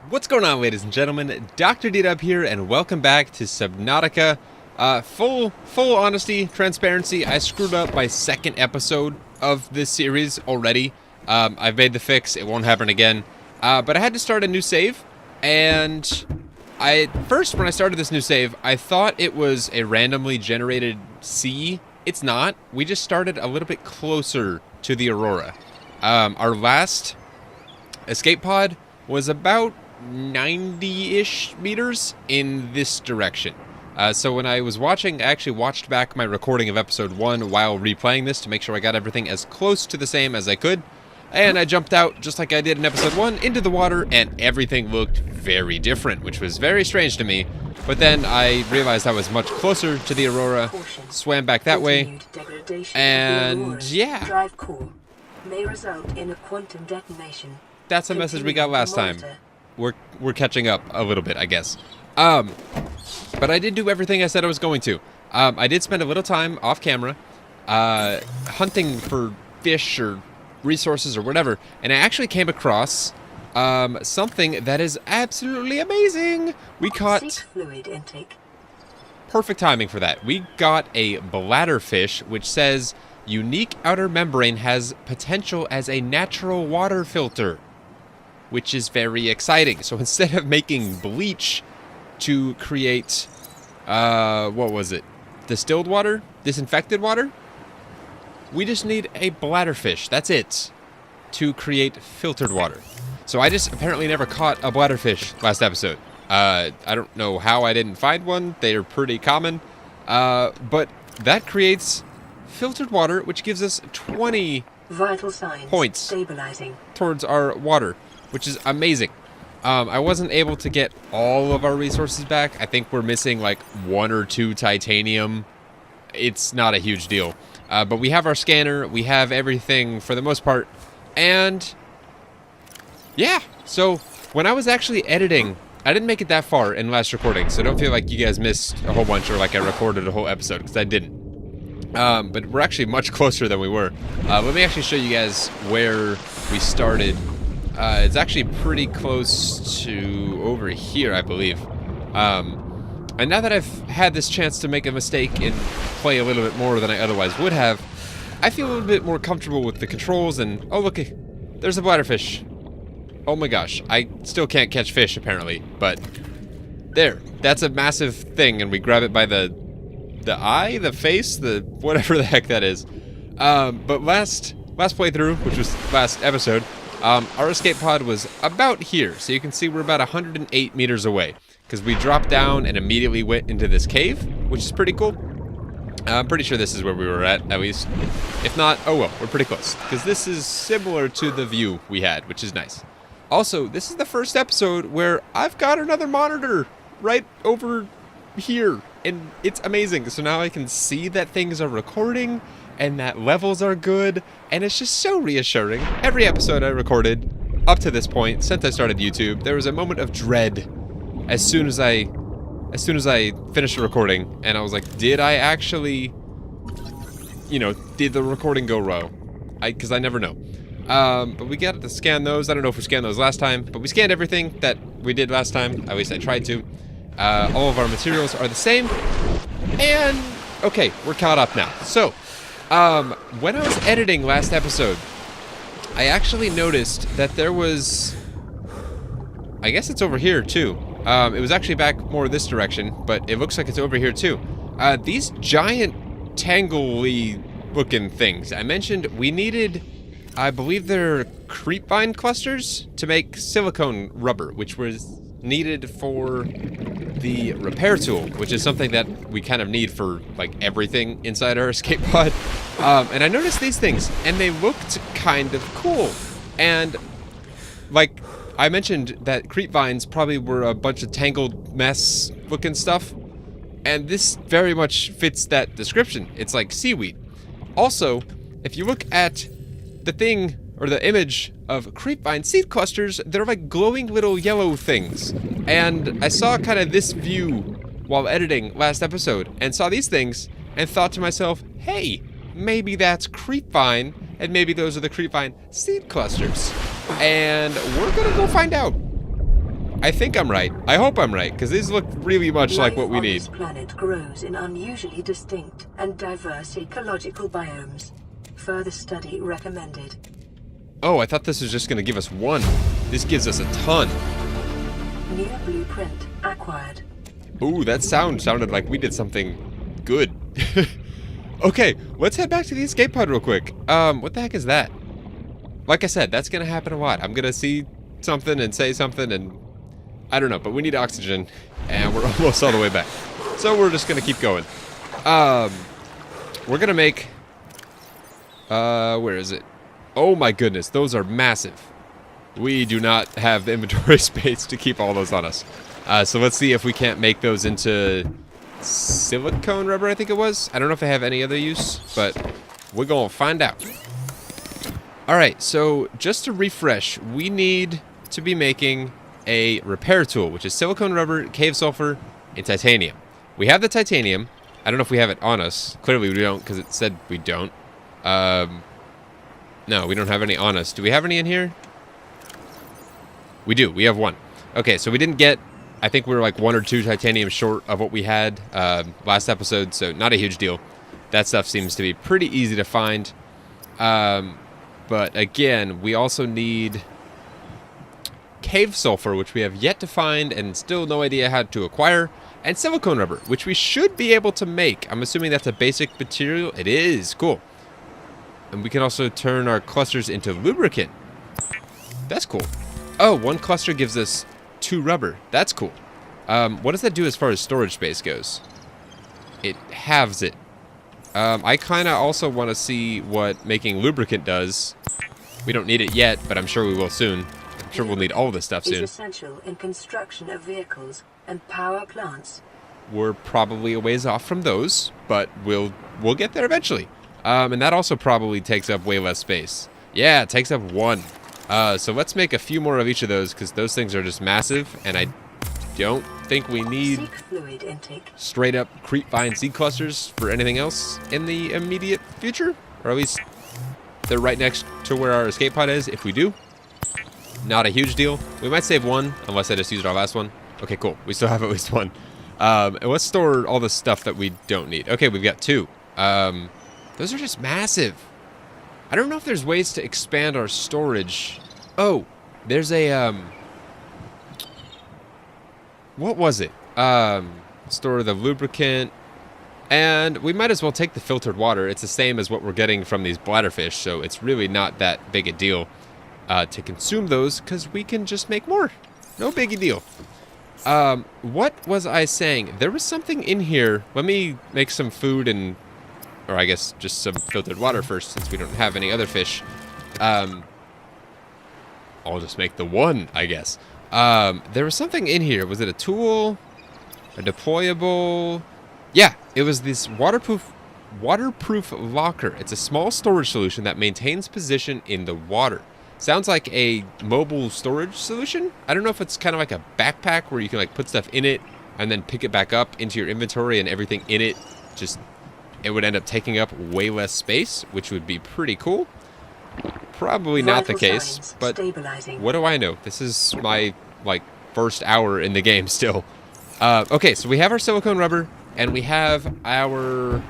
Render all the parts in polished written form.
What's going on, ladies and gentlemen? DoctorDDub here, and welcome back to Subnautica. Full honesty, transparency, I screwed up my second episode of this series already. I've made the fix, it won't happen again. But I had to start a new save, and first, when I started this new save, I thought it was a randomly generated sea. It's not. We just started a little bit closer to the Aurora. Our last escape pod was about 90-ish meters in this direction. So when I was watching, I actually watched back my recording of episode 1 while replaying this to make sure I got everything as close to the same as I could. And I jumped out, just like I did in episode 1, into the water, and everything looked very different, which was very strange to me. But then I realized I was much closer to the Aurora, swam back that way, and yeah. Drive core may result in a quantum detonation. That's the message we got last time. We're catching up a little bit, I guess. But I did do everything I said I was going to. I did spend a little time off camera, hunting for fish or resources or whatever, and I actually came across something that is absolutely amazing. We caught fluid intake. Perfect timing for that. We got a bladderfish, which says unique outer membrane has potential as a natural water filter, which is very exciting. So instead of making bleach to create, what was it? Distilled water? Disinfected water? We just need a bladderfish, that's it, to create filtered water. So I just apparently never caught a bladderfish last episode. I don't know how I didn't find one. They're pretty common. But that creates filtered water, which gives us 20 vital signs points stabilizing towards our water, which is amazing. I wasn't able to get all of our resources back. I think we're missing like 1 or 2 titanium. It's not a huge deal. But we have our scanner, we have everything for the most part, and yeah, so when I was actually editing, I didn't make it that far in last recording, so don't feel like you guys missed a whole bunch or like I recorded a whole episode, because I didn't. But we're actually much closer than we were. Let me actually show you guys where we started. It's actually pretty close to over here, I believe. And now that I've had this chance to make a mistake and play a little bit more than I otherwise would have, I feel a little bit more comfortable with the controls and, oh look, there's a bladderfish. Oh my gosh, I still can't catch fish apparently, but there, that's a massive thing, and we grab it by the eye, the face, the whatever the heck that is. But last playthrough, which was last episode, our escape pod was about here, so you can see we're about 108 meters away. Because we dropped down and immediately went into this cave, which is pretty cool. I'm pretty sure this is where we were at least. If not, oh well, we're pretty close. Because this is similar to the view we had, which is nice. Also, this is the first episode where I've got another monitor right over here. And it's amazing. So now I can see that things are recording and that levels are good. And it's just so reassuring. Every episode I recorded up to this point, since I started YouTube, there was a moment of dread as soon as I finished the recording, and I was like, did I actually, did the recording go wrong? Because I never know. But we got to scan those. I don't know if we scanned those last time, but we scanned everything that we did last time. At least I tried to. All of our materials are the same. And, okay, we're caught up now. So, when I was editing last episode, I actually noticed that there was, I guess it's over here too. It was actually back more this direction, but it looks like it's over here too. These giant tangly looking things. I mentioned we needed, I believe they're creepvine clusters to make silicone rubber, which was needed for the repair tool, which is something that we kind of need for like everything inside our escape pod. And I noticed these things, and they looked kind of cool. And like I mentioned that creep vines probably were a bunch of tangled mess looking stuff, and this very much fits that description. It's like seaweed. Also, if you look at the thing, or the image of creep vine seed clusters, they're like glowing little yellow things. And I saw kind of this view while editing last episode, and saw these things, and thought to myself, hey, maybe that's creep vine, and maybe those are the creep vine seed clusters. And we're gonna go find out. I think I'm right. I hope I'm right, because these look really much like what we need. Life on this planet grows in unusually distinct and diverse ecological biomes. Further study recommended. Oh, I thought this was just going to give us one. This gives us a ton. New blueprint acquired. Ooh, that sounded like we did something good. Okay, let's head back to the escape pod real quick. What the heck is that? Like I said, that's gonna happen a lot. I'm gonna see something and say something and I don't know, but we need oxygen and we're almost all the way back. So we're just gonna keep going. We're gonna make, where is it? Oh my goodness, those are massive. We do not have the inventory space to keep all those on us. So let's see if we can't make those into silicone rubber, I think it was. I don't know if they have any other use, but we're gonna find out. Alright, so just to refresh, we need to be making a repair tool, which is silicone rubber, cave sulfur, and titanium. We have the titanium. I don't know if we have it on us. Clearly we don't, because it said we don't. No, we don't have any on us. Do we have any in here? We do. We have one. Okay, so we didn't get... I think we were like 1 or 2 titanium short of what we had last episode, so not a huge deal. That stuff seems to be pretty easy to find. But again, we also need cave sulfur, which we have yet to find and still no idea how to acquire, and silicone rubber, which we should be able to make. I'm assuming that's a basic material. It is. Cool. And we can also turn our clusters into lubricant. That's cool. Oh, 1 cluster gives us 2 rubber. That's cool. What does that do as far as storage space goes? It halves it. I kind of also want to see what making lubricant does. We don't need it yet, but I'm sure we will soon. I'm sure we'll need all this stuff soon. Is essential in construction of vehicles and power plants. We're probably a ways off from those, but we'll get there eventually. And that also probably takes up way less space. Yeah, it takes up 1. So let's make a few more of each of those, because those things are just massive, and I don't think we need Seek fluid intake. straight up creepvine seed clusters for anything else in the immediate future, or at least they're right next to where our escape pod is. If we do, not a huge deal. We might save 1, unless I just used our last one. Okay, cool. We still have at least 1. And let's store all the stuff that we don't need. Okay, we've got 2. Those are just massive. I don't know if there's ways to expand our storage. Oh, there's a, what was it? Store the lubricant. And we might as well take the filtered water. It's the same as what we're getting from these bladderfish, so it's really not that big a deal to consume those, because we can just make more. No biggie deal. What was I saying? There was something in here. Let me make some food and... or I guess just some filtered water first, since we don't have any other fish. I'll just make the 1, I guess. There was something in here. Was it a tool? A deployable? Yeah, it was this waterproof locker. It's a small storage solution that maintains position in the water. Sounds like a mobile storage solution. I don't know if it's kind of like a backpack where you can like put stuff in it and then pick it back up into your inventory, and everything in it just... it would end up taking up way less space, which would be pretty cool. Probably not the case, but what do I know? This is my, like, first hour in the game still. Okay, so we have our silicone rubber, and we have our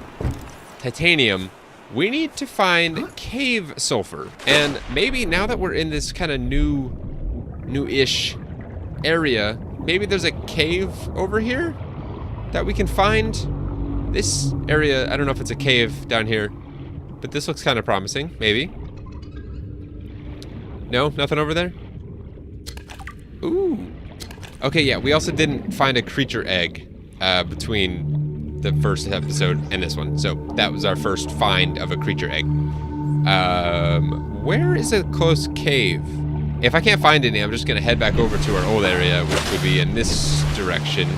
titanium. We need to find cave sulfur. And maybe now that we're in this kind of new-ish area, maybe there's a cave over here that we can find. This area, I don't know if it's a cave down here, but this looks kind of promising, maybe. No, nothing over there? Ooh. Okay, yeah, we also didn't find a creature egg between the first episode and this one, so that was our first find of a creature egg. Where is a close cave? If I can't find any, I'm just gonna head back over to our old area, which would be in this direction.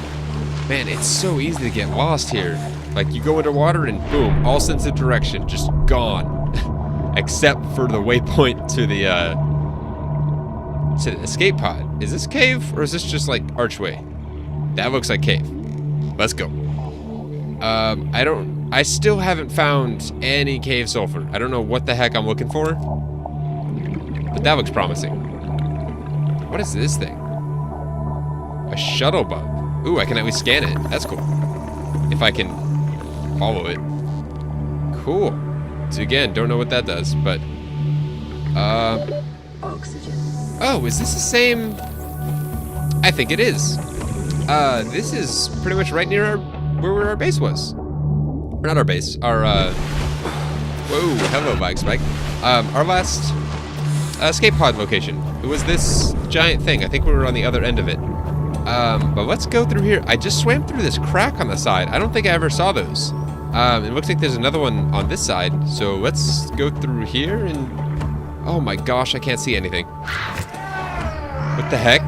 Man, it's so easy to get lost here. Like, you go underwater and boom, all sense of direction, just gone. Except for the waypoint to the escape pod. Is this cave, or is this just, like, archway? That looks like cave. Let's go. I still haven't found any cave sulfur. I don't know what the heck I'm looking for, but that looks promising. What is this thing? A shuttle bug. Ooh, I can at least scan it. That's cool. If I can follow it. Cool. So again, don't know what that does, but... Oxygen. Oh, is this the same... I think it is. This is pretty much right near where our base was. Or not our base, our, Whoa, hello, Bike Spike. Our last escape pod location. It was this giant thing. I think we were on the other end of it. But let's go through here. I just swam through this crack on the side. I don't think I ever saw those. It looks like there's another one on this side. So let's go through here and... Oh my gosh, I can't see anything. What the heck?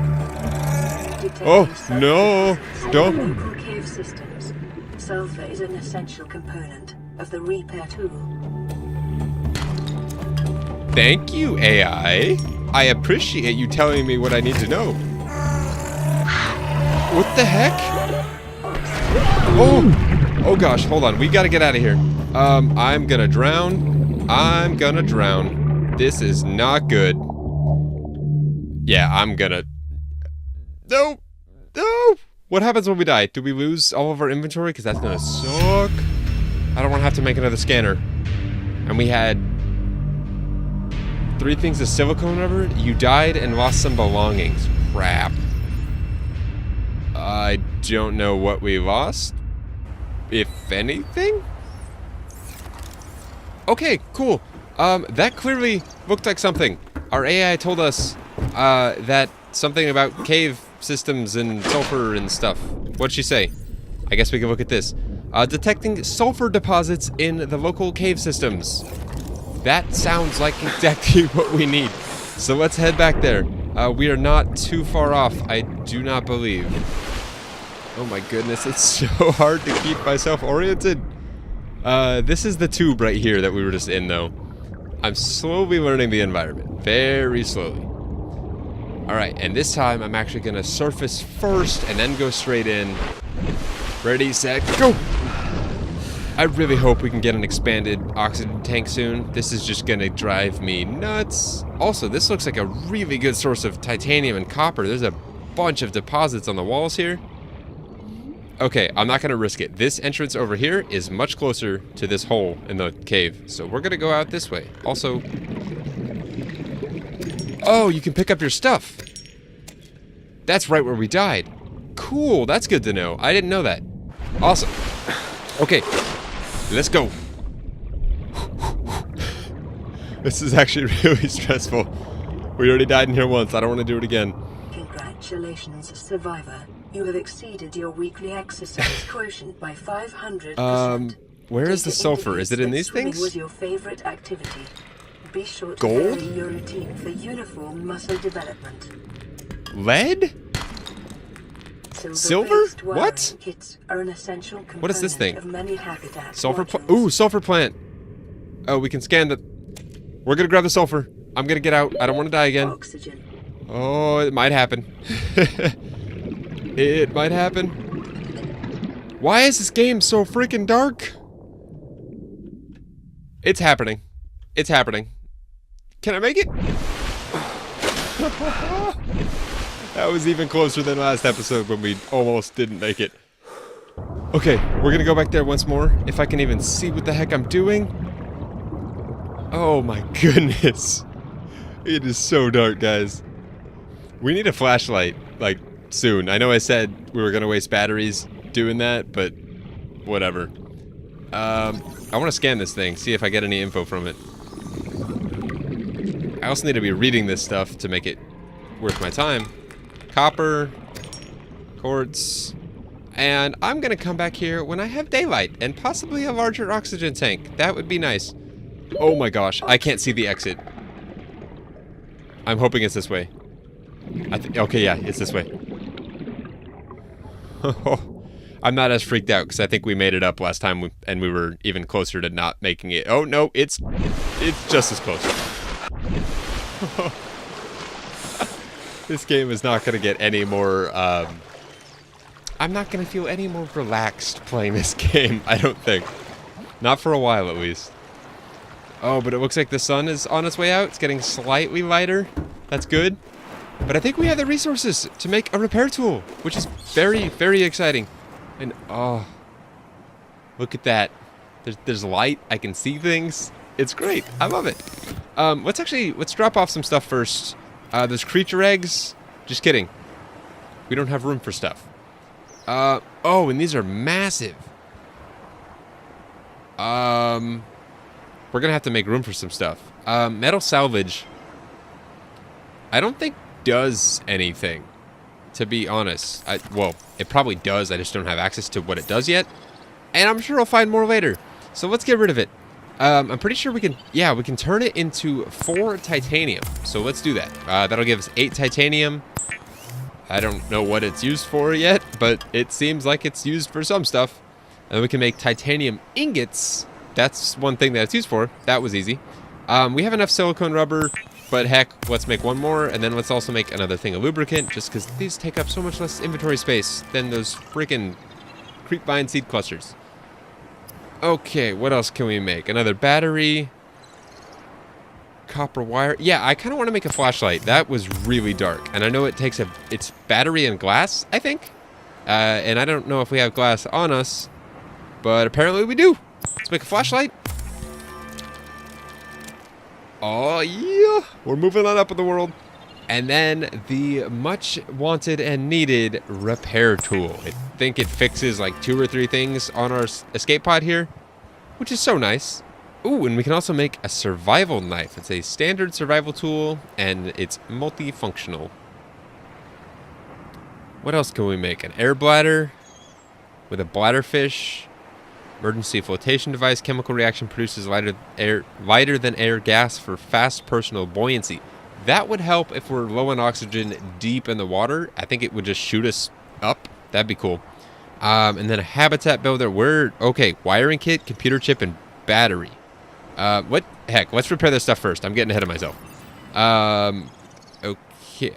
Oh, no! Don't... Local cave systems. Sulfur is an essential component of the repair tool. Thank you, AI. I appreciate you telling me what I need to know. What the heck? Oh! Oh gosh, hold on. We gotta get out of here. I'm gonna drown. I'm gonna drown. This is not good. Yeah, I'm gonna... No! No! What happens when we die? Do we lose all of our inventory? Because that's gonna suck. I don't want to have to make another scanner. And we had 3 things of silicone rubber. You died and lost some belongings. Crap. I don't know what we lost. If anything? Okay, cool. That clearly looked like something. Our AI told us that something about cave systems and sulfur and stuff. What'd she say? I guess we can look at this. Detecting sulfur deposits in the local cave systems. That sounds like exactly what we need. So let's head back there. We are not too far off, I do not believe. Oh my goodness, it's so hard to keep myself oriented. This is the tube right here that we were just in, though. I'm slowly learning the environment. Very slowly. Alright, and this time I'm actually gonna surface first and then go straight in. Ready, set, go! I really hope we can get an expanded oxygen tank soon. This is just gonna drive me nuts. Also, this looks like a really good source of titanium and copper. There's a bunch of deposits on the walls here. Okay, I'm not gonna risk it. This entrance over here is much closer to this hole in the cave. So we're gonna go out this way. Also... Oh, you can pick up your stuff. That's right where we died. Cool, that's good to know. I didn't know that. Awesome. Okay, let's go. This is actually really stressful. We already died in here once. I don't want to do it again. Congratulations, survivor. You have exceeded your weekly exercise quotient by 500%. Where is the sulfur? Is it in these Swimming things? was your favorite activity. Be sure to Gold? vary your routine for uniform muscle development. Lead? Silver? What? Kits are an essential component What is this thing? of many habitat Sulfur plant? modules. Ooh, sulfur plant. Oh, we can scan the... We're gonna grab the sulfur. I'm gonna get out. I don't want to die again. Oxygen. Oh, it might happen. It might happen. Why is this game so freaking dark? It's happening. It's happening. Can I make it? That was even closer than last episode when we almost didn't make it. Okay, we're gonna go back there once more. If I can even see what the heck I'm doing. Oh my goodness. It is so dark, guys. We need a flashlight, like, soon. I know I said we were gonna waste batteries doing that, but whatever. I want to scan this thing, see if I get any info from it. I also need to be reading this stuff to make it worth my time. Copper, quartz, and I'm gonna come back here when I have daylight and possibly a larger oxygen tank. That would be nice. Oh my gosh, I can't see the exit. I'm hoping it's this way. Okay, yeah, it's this way. I'm not as freaked out because I think we made it up last time and we were even closer to not making it. Oh no, it's just as close. This game is not going to get any more, I'm not going to feel any more relaxed playing this game, I don't think. Not for a while, at least. Oh, but it looks like the sun is on its way out. It's getting slightly lighter. That's good. But I think we have the resources to make a repair tool, which is very, very exciting. And, oh, look at that. There's light. I can see things. It's great. I love it. Let's drop off some stuff first. Those creature eggs. Just kidding. We don't have room for stuff. Oh, and these are massive. We're gonna have to make room for some stuff. Metal salvage, I don't think does anything, to be honest. Well, it probably does. I just don't have access to what it does yet. And I'm sure I'll find more later. So let's get rid of it. I'm pretty sure we can, yeah, we can turn it into 4 titanium. So let's do that. That'll give us 8 titanium. I don't know what it's used for yet, but it seems like it's used for some stuff. And we can make titanium ingots. That's one thing that it's used for. That was easy. We have enough silicone rubber, but heck, let's make one more, and then let's also make another thing of lubricant, just because these take up so much less inventory space than those freaking creepvine seed clusters. Okay, what else can we make? Another battery. Copper wire. Yeah, I kind of want to make a flashlight. That was really dark, and I know it takes it's battery and glass, I think. And I don't know if we have glass on us, but apparently we do. Let's make a flashlight. Oh, yeah. We're moving on up in the world. And then the much wanted and needed repair tool. I think it fixes like 2 or 3 things on our escape pod here, which is so nice. Ooh, and we can also make a survival knife. It's a standard survival tool, and it's multifunctional. What else can we make? An air bladder with a bladderfish. Emergency flotation device. Chemical reaction produces lighter than air gas for fast personal buoyancy. That would help if we're low on oxygen deep in the water. I think it would just shoot us up. That'd be cool. And then a habitat builder. Okay, wiring kit, computer chip, and battery. What heck? Let's repair this stuff first. I'm getting ahead of myself.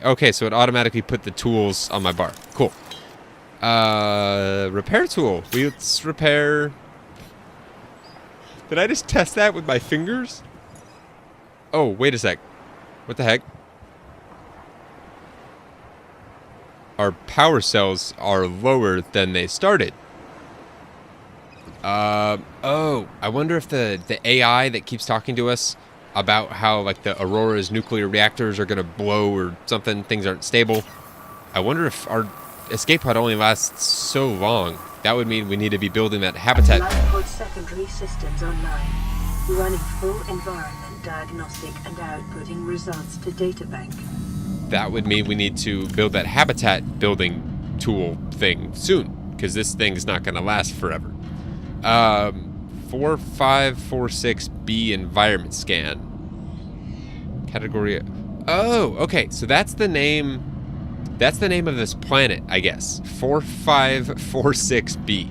Okay, so it automatically put the tools on my bar. Cool. Repair tool. Let's repair. Did I just test that with my fingers? Oh, wait a sec. What the heck? Our power cells are lower than they started. Oh, I wonder if the AI that keeps talking to us about how like the Aurora's nuclear reactors are gonna blow or something, things aren't stable. I wonder if our escape pod only lasts so long. That would mean we need to be building that habitat. Lifepod secondary systems online. Running full environment diagnostic and outputting results to databank. That would mean we need to build that habitat building tool thing soon, because this thing's not going to last forever. 4546B environment scan. Category. Oh, okay. So that's the name. That's the name of this planet, I guess. 4546B.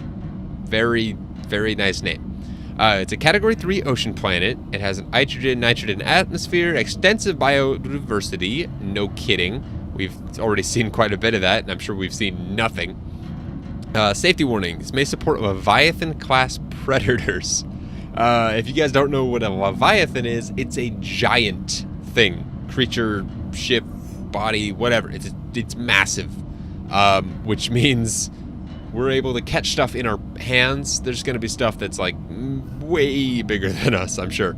Very, very nice name. It's a Category 3 ocean planet. It has an nitrogen atmosphere, extensive biodiversity. No kidding. We've already seen quite a bit of that, and I'm sure we've seen nothing. Safety warnings. May support Leviathan-class predators. If you guys don't know what a Leviathan is, it's a giant thing. Creature, ship, body, whatever. It's massive. Which means we're able to catch stuff in our hands. There's going to be stuff that's like way bigger than us, I'm sure.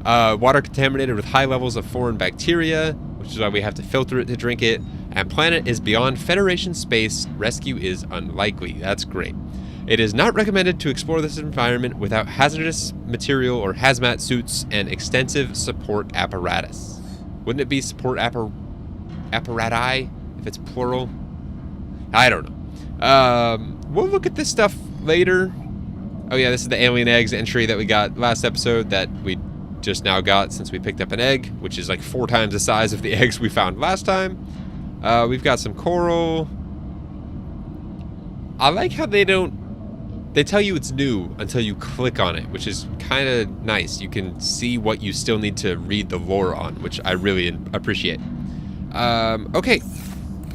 Water contaminated with high levels of foreign bacteria, which is why we have to filter it to drink it. And planet is beyond Federation space. Rescue is unlikely. That's great. It is not recommended to explore this environment without hazardous material or hazmat suits and extensive support apparatus. Wouldn't it be support apparati if it's plural? I don't know. We'll look at this stuff later. Oh yeah, this is the alien eggs entry that we got last episode that we just now got since we picked up an egg, which is like 4 times the size of the eggs we found last time. We've got some coral. I like how they tell you it's new until you click on it, which is kind of nice. You can see what you still need to read the lore on, which I really appreciate. Okay,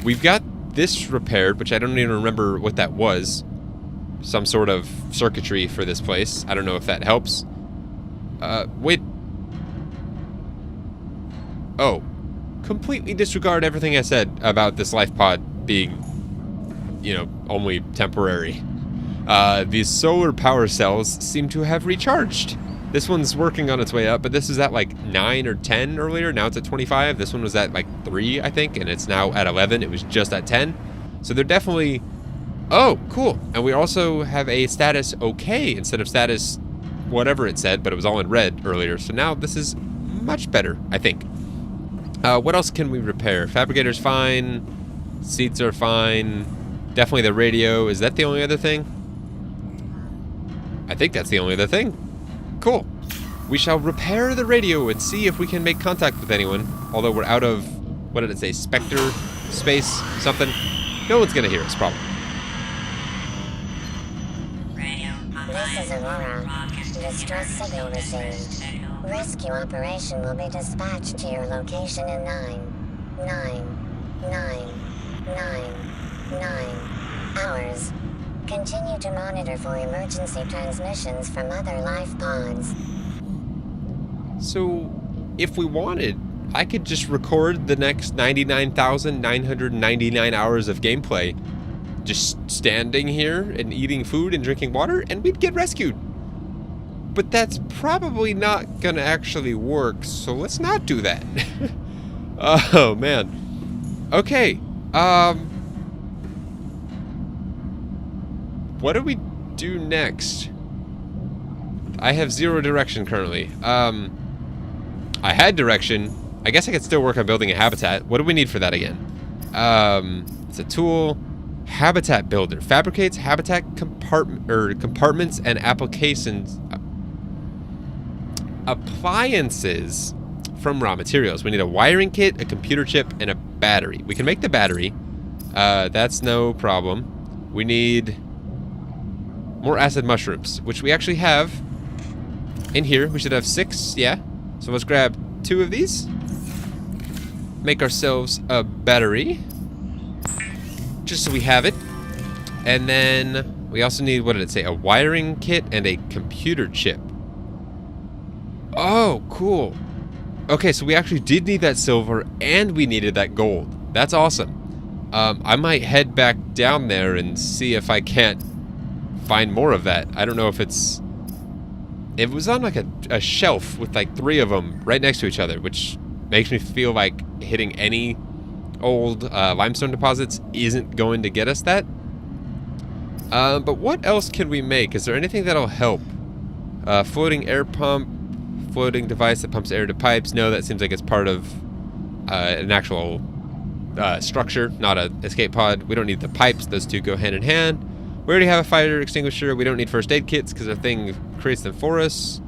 we've got this repaired, which I don't even remember what that was. Some sort of circuitry for this place. I don't know if that helps. Wait. Oh. completely disregard everything I said about this life pod being, you know, only temporary. These solar power cells seem to have recharged. This one's working on its way up, but this is at like 9 or 10 earlier. Now it's at 25. This one was at like 3, I think, and it's now at 11. It was just at 10. So they're definitely... Oh, cool. And we also have a status okay instead of status whatever it said, but it was all in red earlier. So now this is much better, I think. What else can we repair? Fabricator's fine. Seats are fine. Definitely the radio. Is that the only other thing? I think that's the only other thing. Cool. We shall repair the radio and see if we can make contact with anyone. Although we're out of, what did it say, Spectre space, something. No one's gonna hear us, probably. This is Aurora. Distress signal received. Rescue operation will be dispatched to your location in 9 hours. Continue to monitor for emergency transmissions from other life pods. So, if we wanted, I could just record the next 99,999 hours of gameplay just standing here and eating food and drinking water, and we'd get rescued. But that's probably not gonna actually work, so let's not do that. Oh, man. Okay, what do we do next? I have 0 direction currently. I had direction. I guess I could still work on building a habitat. What do we need for that again? It's a tool. Habitat builder. Fabricates habitat compartments and applications. Appliances from raw materials. We need a wiring kit, a computer chip, and a battery. We can make the battery. That's no problem. We need more acid mushrooms, which we actually have in here. We should have 6, yeah. So let's grab 2 of these. Make ourselves a battery. Just so we have it. And then we also need, what did it say? A wiring kit and a computer chip. Oh, cool. Okay, so we actually did need that silver and we needed that gold. That's awesome. I might head back down there and see if I can't find more of that. I don't know if it's... It was on like a shelf with like 3 of them right next to each other, which makes me feel like hitting any old limestone deposits isn't going to get us that. But what else can we make? Is there anything that'll help? Floating air pump, floating device that pumps air to pipes. No, that seems like it's part of an actual structure, not an escape pod. We don't need the pipes. Those two go hand in hand. We already have a fire extinguisher. We don't need first aid kits because our thing creates them for us.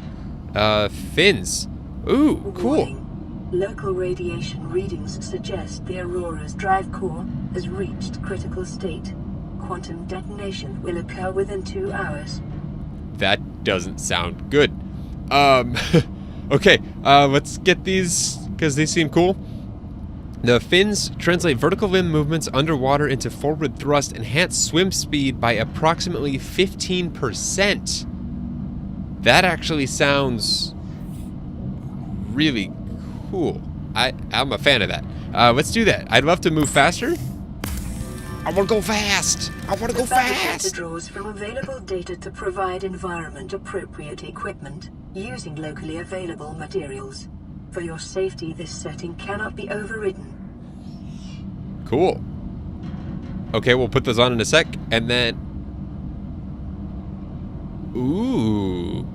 Fins. Ooh, cool. Warning. Local radiation readings suggest the Aurora's drive core has reached critical state. Quantum detonation will occur within 2 hours. That doesn't sound good. Okay, let's get these because they seem cool. The fins translate vertical limb movements underwater into forward thrust, enhance swim speed by approximately 15%. That actually sounds really cool. I'm a fan of that. Let's do that. I'd love to move faster. I want to go fast. I want to go fast. The draws from available data to provide environment-appropriate equipment using locally available materials. For your safety, this setting cannot be overridden. Cool. Okay, we'll put those on in a sec, and then... Ooh.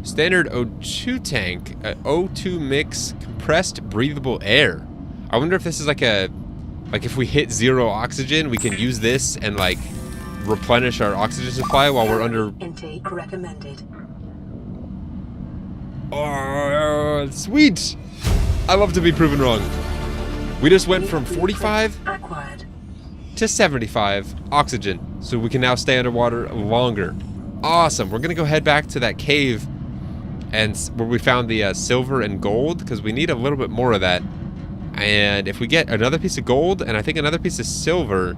Standard O2 tank. O2 mix compressed breathable air. I wonder if this is like a... Like if we hit 0 oxygen, we can use this and like replenish our oxygen supply while we're under... Intake recommended. Oh, sweet! I love to be proven wrong. We just went from 45 acquired to 75 oxygen, so we can now stay underwater longer. Awesome. We're gonna go head back to that cave and where we found the silver and gold, because we need a little bit more of that. And if we get another piece of gold and I think another piece of silver,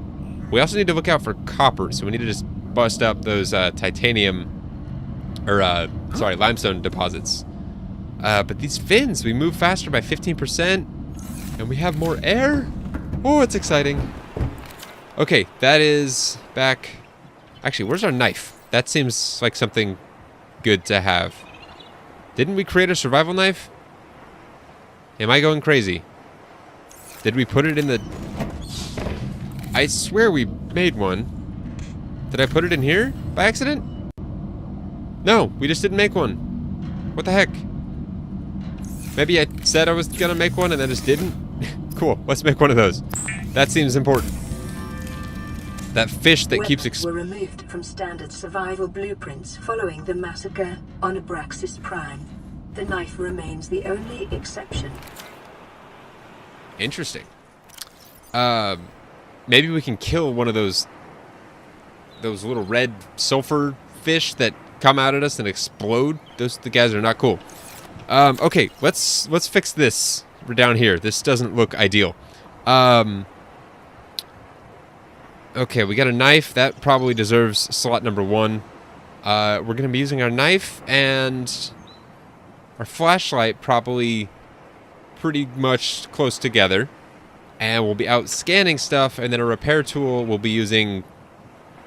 we also need to look out for copper. So we need to just bust up those titanium, or sorry, limestone deposits. But these fins, we move faster by 15%. And we have more air? Oh, it's exciting. Okay, that is back. Actually, where's our knife? That seems like something good to have. Didn't we create a survival knife? Am I going crazy? Did we put it in the... I swear we made one. Did I put it in here by accident? No, we just didn't make one. What the heck? Maybe I said I was gonna make one and then just didn't? Cool, let's make one of those. That seems important. That fish that keeps were removed from standard survival blueprints following the massacre on Abraxas Prime. The knife remains the only exception. Interesting. Maybe we can kill one of those little red sulfur fish that come out at us and explode. The guys are not cool. Okay, let's fix this. We're down here. This doesn't look ideal. Okay, we got a knife. That probably deserves slot number 1. We're going to be using our knife and our flashlight probably pretty much close together. And we'll be out scanning stuff, and then a repair tool we'll be using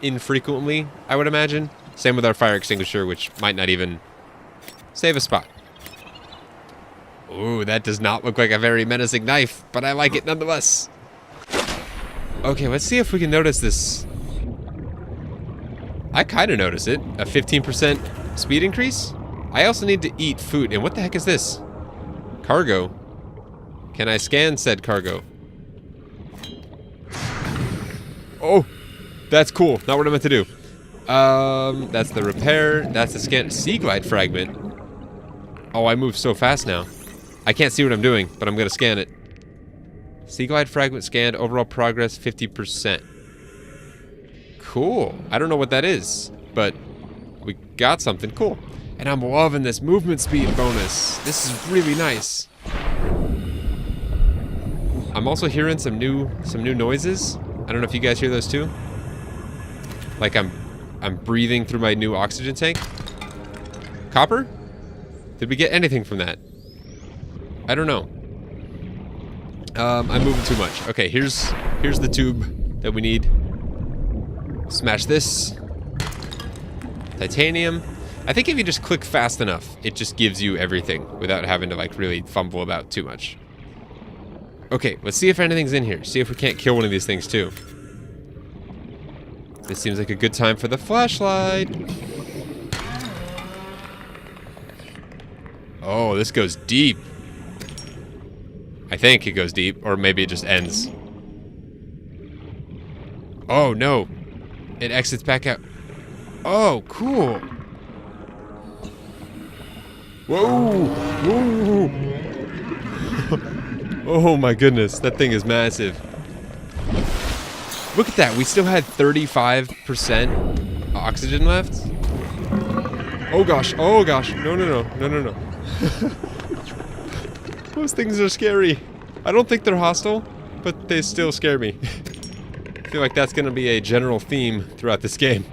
infrequently, I would imagine. Same with our fire extinguisher, which might not even save a spot. Ooh, that does not look like a very menacing knife, but I like it nonetheless. Okay, let's see if we can notice this. I kind of notice it. A 15% speed increase? I also need to eat food. And what the heck is this? Cargo. Can I scan said cargo? Oh, that's cool. Not what I meant to do. That's the repair. That's the scan. Sea glide fragment. Oh, I move so fast now. I can't see what I'm doing, but I'm going to scan it. Sea glide fragment scanned. Overall progress 50%. Cool. I don't know what that is, but we got something cool. And I'm loving this movement speed bonus. This is really nice. I'm also hearing some new noises. I don't know if you guys hear those too. Like I'm breathing through my new oxygen tank. Copper? Did we get anything from that? I don't know. I'm moving too much. Okay, here's the tube that we need. Smash this. Titanium. I think if you just click fast enough, it just gives you everything without having to like really fumble about too much. Okay, let's see if anything's in here. See if we can't kill one of these things too. This seems like a good time for the flashlight. Oh, this goes deep. I think it goes deep, or maybe it just ends. Oh, no. It exits back out. Oh, cool. Whoa. Whoa. Oh my goodness, that thing is massive. Look at that, we still had 35% oxygen left. Oh gosh, no, no, no, no, no, no. Those things are scary. I don't think they're hostile, but they still scare me. I feel like that's gonna be a general theme throughout this game.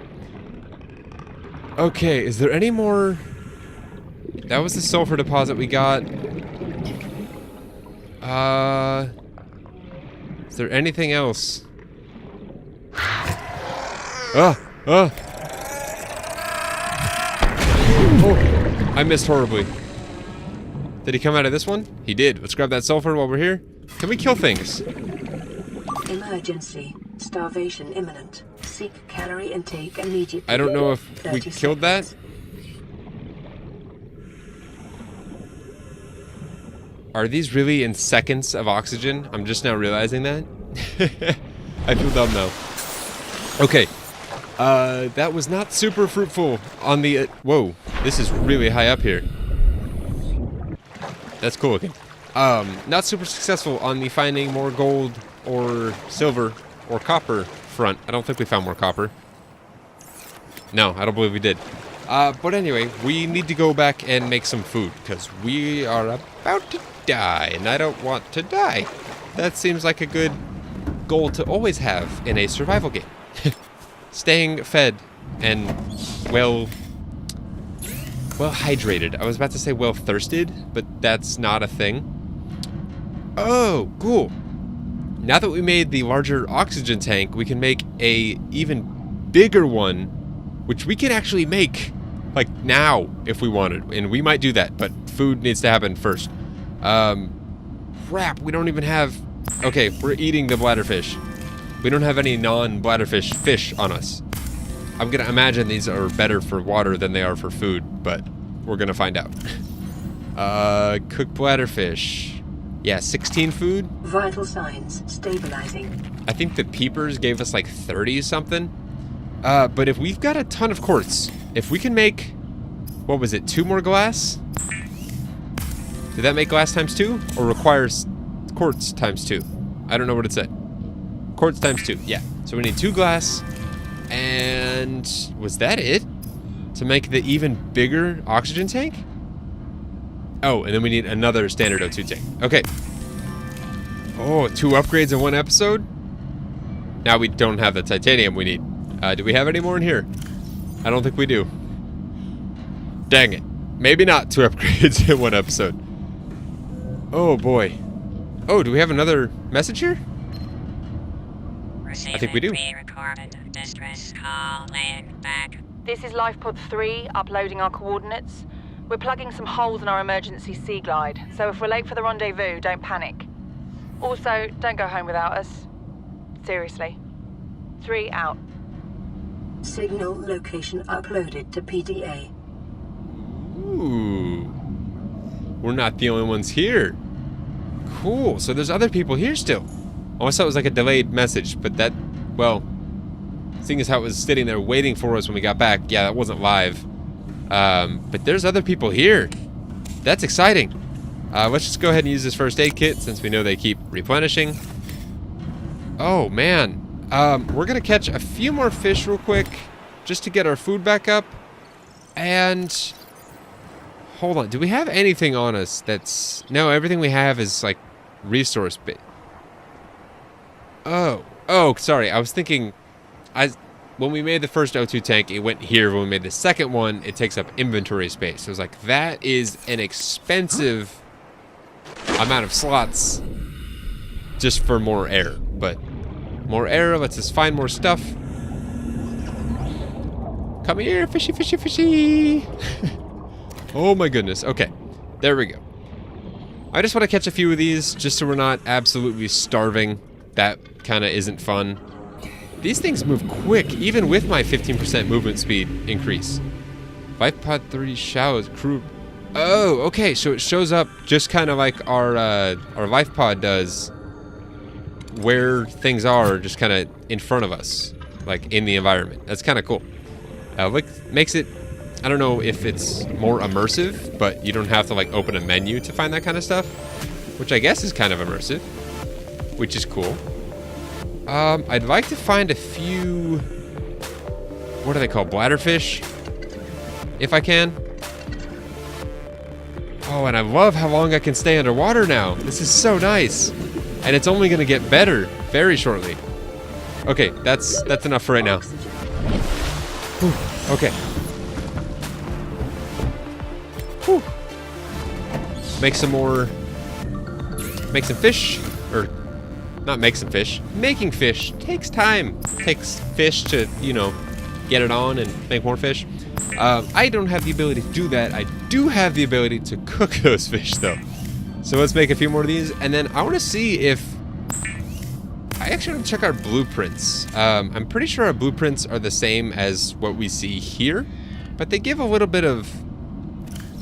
Okay, is there any more? That was the sulfur deposit we got. Is there anything else? Oh, I missed horribly. Did he come out of this one? He did. Let's grab that sulfur while we're here. Can we kill things? Emergency. Starvation imminent. Seek calorie intake immediately. I don't know if we killed that. Are these really in seconds of oxygen? I'm just now realizing that. I feel dumb now. Okay. That was not super fruitful on the... whoa. This is really high up here. That's cool looking. Not super successful on the finding more gold or silver or copper front. I don't think we found more copper. No, I don't believe we did. But anyway, we need to go back and make some food because we are about to die and I don't want to die. That seems like a good goal to always have in a survival game. Staying fed and well hydrated. I was about to say well thirsted, but that's not a thing. Oh, cool. Now that we made the larger oxygen tank, we can make a even bigger one, which we can actually make, like, now, if we wanted. And we might do that, but food needs to happen first. Crap, we don't even have... Okay, we're eating the bladderfish. We don't have any non-bladderfish fish on us. I'm gonna imagine these are better for water than they are for food, but we're gonna find out. Cooked bladderfish. Yeah, 16 food. Vital signs stabilizing. I think the peepers gave us like 30 something. But if we've got a ton of quartz, if we can make, what was it, 2 more glass? Did that make glass times 2? Or requires quartz times 2? I don't know what it said. Quartz times 2, yeah. So we need 2 glass. And was that it? To make the even bigger oxygen tank? Oh, and then we need another standard O2 tank. Okay. Oh, 2 upgrades in 1 episode? Now we don't have the titanium we need. Do we have any more in here? I don't think we do. Dang it. Maybe not 2 upgrades in 1 episode. Oh, boy. Oh, do we have another message here? I think we do. This is Lifepod 3, uploading our coordinates. We're plugging some holes in our emergency sea glide, so if we're late for the rendezvous, don't panic. Also, don't go home without us. Seriously. 3 out. Signal location uploaded to PDA. Ooh. We're not the only ones here. Cool, so there's other people here still. Oh, I thought it was like a delayed message, but that, well, seeing as how it was sitting there waiting for us when we got back, yeah, that wasn't live. But there's other people here. That's exciting. Let's just go ahead and use this first aid kit since we know they keep replenishing. Oh, man. We're going to catch a few more fish real quick just to get our food back up. And hold on. Do we have anything on us that's... No, everything we have is like resource bit. Oh, sorry. I was thinking... When we made the first O2 tank, it went here. When we made the second one, it takes up inventory space. So I was like, that is an expensive amount of slots just for more air. But more air lets us find more stuff. Come here, fishy, fishy, fishy. Oh my goodness. Okay, there we go. I just want to catch a few of these just so we're not absolutely starving. That kind of isn't fun. These things move quick, even with my 15% movement speed increase. Lifepod 3 shallows crew. Oh, okay, so it shows up just kind of like our Lifepod does, where things are just kind of in front of us, like in the environment. That's kind of cool. Makes it, I don't know if it's more immersive, but you don't have to like open a menu to find that kind of stuff, which I guess is kind of immersive, which is cool. I'd like to find a few, what are they called, bladderfish, if I can. Oh, and I love how long I can stay underwater now. This is so nice. And it's only gonna get better very shortly. Okay, that's enough for right now. Whew, okay. Whew. Make some fish, or not make some fish. Making fish takes time. Takes fish to, you know, get it on and make more fish. I don't have the ability to do that. I do have the ability to cook those fish, though. So let's make a few more of these, and then I want to see if... I actually want to check our blueprints. I'm pretty sure our blueprints are the same as what we see here, but they give a little bit of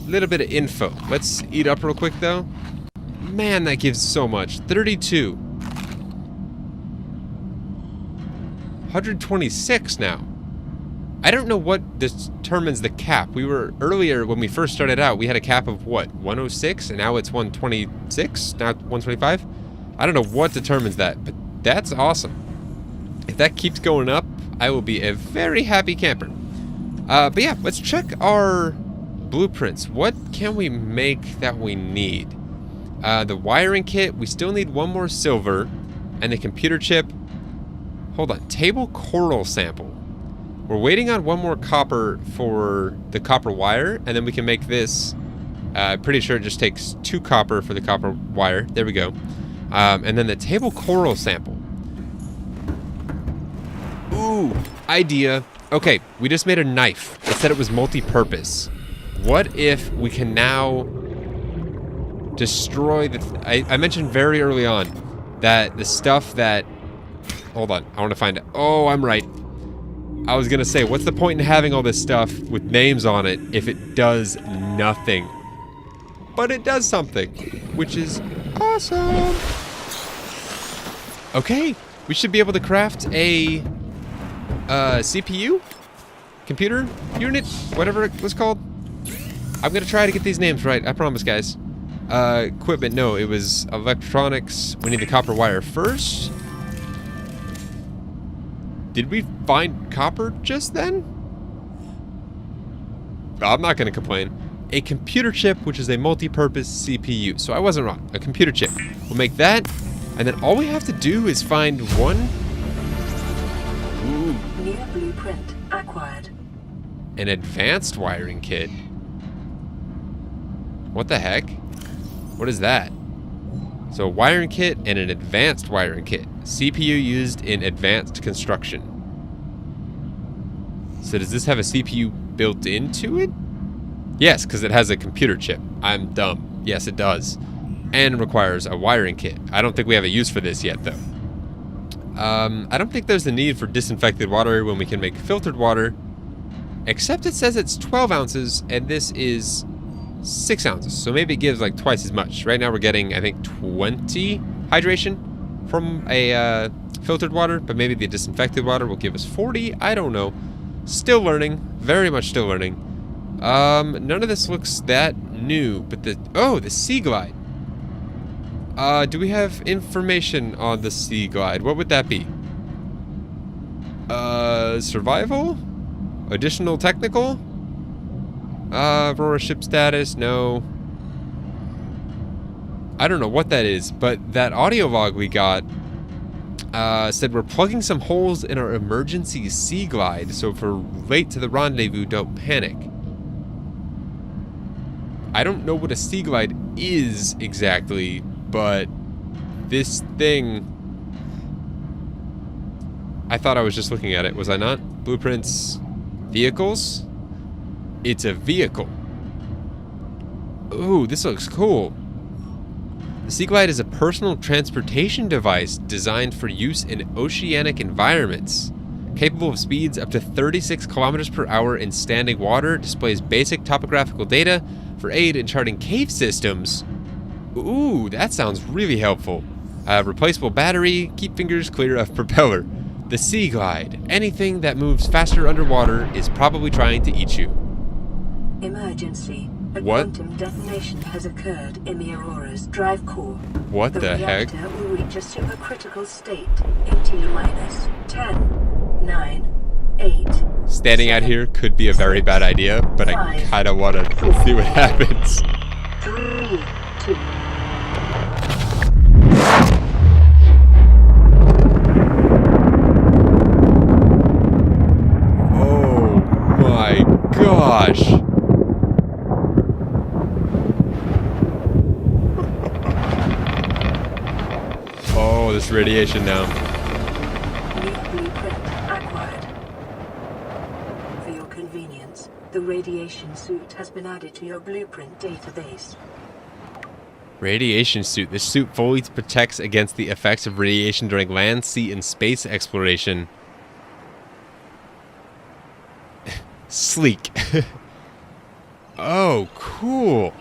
info. Let's eat up real quick, though. Man, that gives so much. 32. 126 now. I don't know what determines the cap. We were earlier when we first started out, we had a cap of what, 106, and now it's 126, now 125. I don't know what determines that, but that's awesome. If that keeps going up, I will be a very happy camper. But yeah, let's check our blueprints. What can we make that we need? The wiring kit, we still need 1 more silver, and the computer chip. Hold on, table coral sample. We're waiting on 1 more copper for the copper wire, and then we can make this Pretty sure it just takes 2 copper for the copper wire. There we go. And then the table coral sample. Ooh, idea. Okay, we just made a knife. It said it was multi-purpose. What if we can now destroy the... I mentioned very early on that the stuff that... Hold on, I want to find it. Oh, I'm right. I was going to say, what's the point in having all this stuff with names on it if it does nothing? But it does something, which is awesome. Okay, we should be able to craft a CPU? Computer unit? Whatever it was called. I'm going to try to get these names right, I promise, guys. Equipment, no, it was electronics. We need the copper wire first. Did we find copper just then? I'm not going to complain. A computer chip, which is a multi-purpose CPU. So I wasn't wrong. A computer chip. We'll make that, and then all we have to do is find one... Ooh. New blueprint acquired. An advanced wiring kit. What the heck? What is that? So a wiring kit and an advanced wiring kit. CPU used in advanced construction. So does this have a CPU built into it? Yes, because it has a computer chip. I'm dumb. Yes, it does. And requires a wiring kit. I don't think we have a use for this yet, though. I don't think there's the need for disinfected water when we can make filtered water. Except it says it's 12 ounces, and this is 6 ounces. So maybe it gives like twice as much. Right now we're getting, I think, 20 hydration from a filtered water. But maybe the disinfected water will give us 40. I don't know. Still learning. Very much still learning. None of this looks that new. But the Sea Glide. Do we have information on the Sea Glide? What would that be? Survival? Additional technical? Aurora ship status? No. I don't know what that is, but that audio log we got said we're plugging some holes in our emergency Sea Glide, so if we're late to the rendezvous, don't panic. I don't know what a Sea Glide is exactly, but this thing... I thought I was just looking at it, was I not? Blueprints... Vehicles? It's a vehicle. Ooh, this looks cool. The Sea Glide is a personal transportation device designed for use in oceanic environments. Capable of speeds up to 36 kilometers per hour in standing water, displays basic topographical data for aid in charting cave systems. Ooh, that sounds really helpful. Replaceable battery, keep fingers clear of propeller. The Sea Glide. Anything that moves faster underwater is probably trying to eat you. Emergency. A What? quantum detonation has occurred in the Aurora's drive core. What the heck? The reactor will reach a supercritical state in T-minus 10, 9, 8... Standing out here could be a very bad idea, but I kinda wanna see what happens. 3, 2... Gosh. Oh, this radiation now. New blueprint acquired. For your convenience, the radiation suit has been added to your blueprint database. Radiation suit. This suit fully protects against the effects of radiation during land, sea, and space exploration. Sleek. Oh, cool.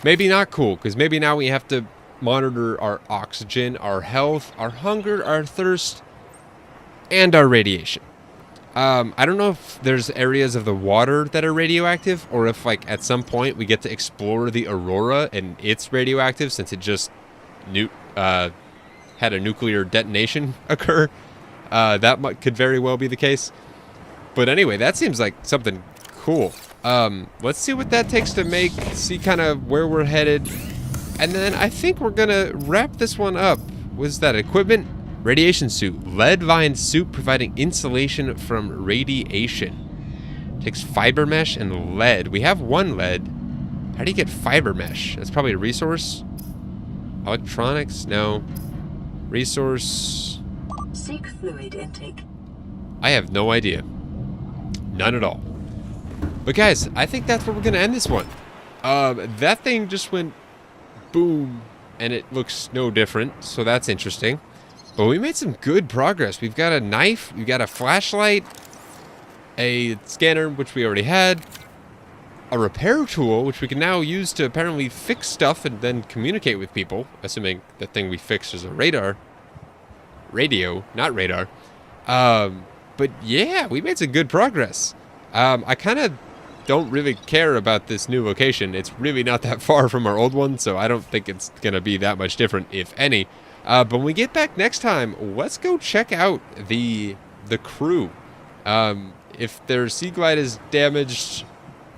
Maybe not cool, because maybe now we have to monitor our oxygen, our health, our hunger, our thirst, and our radiation. I don't know if there's areas of the water that are radioactive, or if, like, at some point we get to explore the Aurora and it's radioactive since it just had a nuclear detonation occur. That could very well be the case. But anyway, that seems like something cool. Let's see what that takes to make, see kind of where we're headed. And then I think we're gonna wrap this one up. Was that equipment? Radiation suit. Lead-lined suit providing insulation from radiation. Takes fiber mesh and lead. We have one lead. How do you get fiber mesh? That's probably a resource. Electronics? No. Resource. Seek fluid intake. I have no idea. None at all. But guys, I think that's where we're going to end this one. That thing just went boom, and it looks no different, so that's interesting. But we made some good progress. We've got a knife, we've got a flashlight, a scanner, which we already had, a repair tool, which we can now use to apparently fix stuff and then communicate with people, assuming the thing we fixed is a radar. Radio, not radar. But yeah, we made some good progress. I kind of don't really care about this new location. It's really not that far from our old one, so I don't think it's going to be that much different, if any. But when we get back next time, let's go check out the crew. If their sea glide is damaged,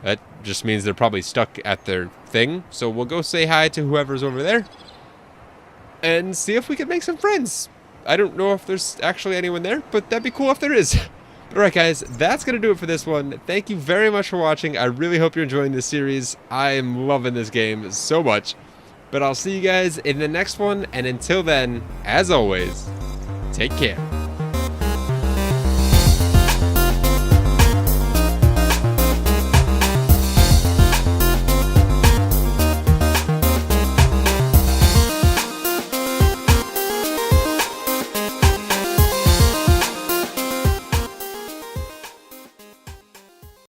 that just means they're probably stuck at their thing. So we'll go say hi to whoever's over there and see if we can make some friends. I don't know if there's actually anyone there, but that'd be cool if there is. Alright guys, that's going to do it for this one. Thank you very much for watching. I really hope you're enjoying this series. I am loving this game so much. But I'll see you guys in the next one, and until then, as always, take care.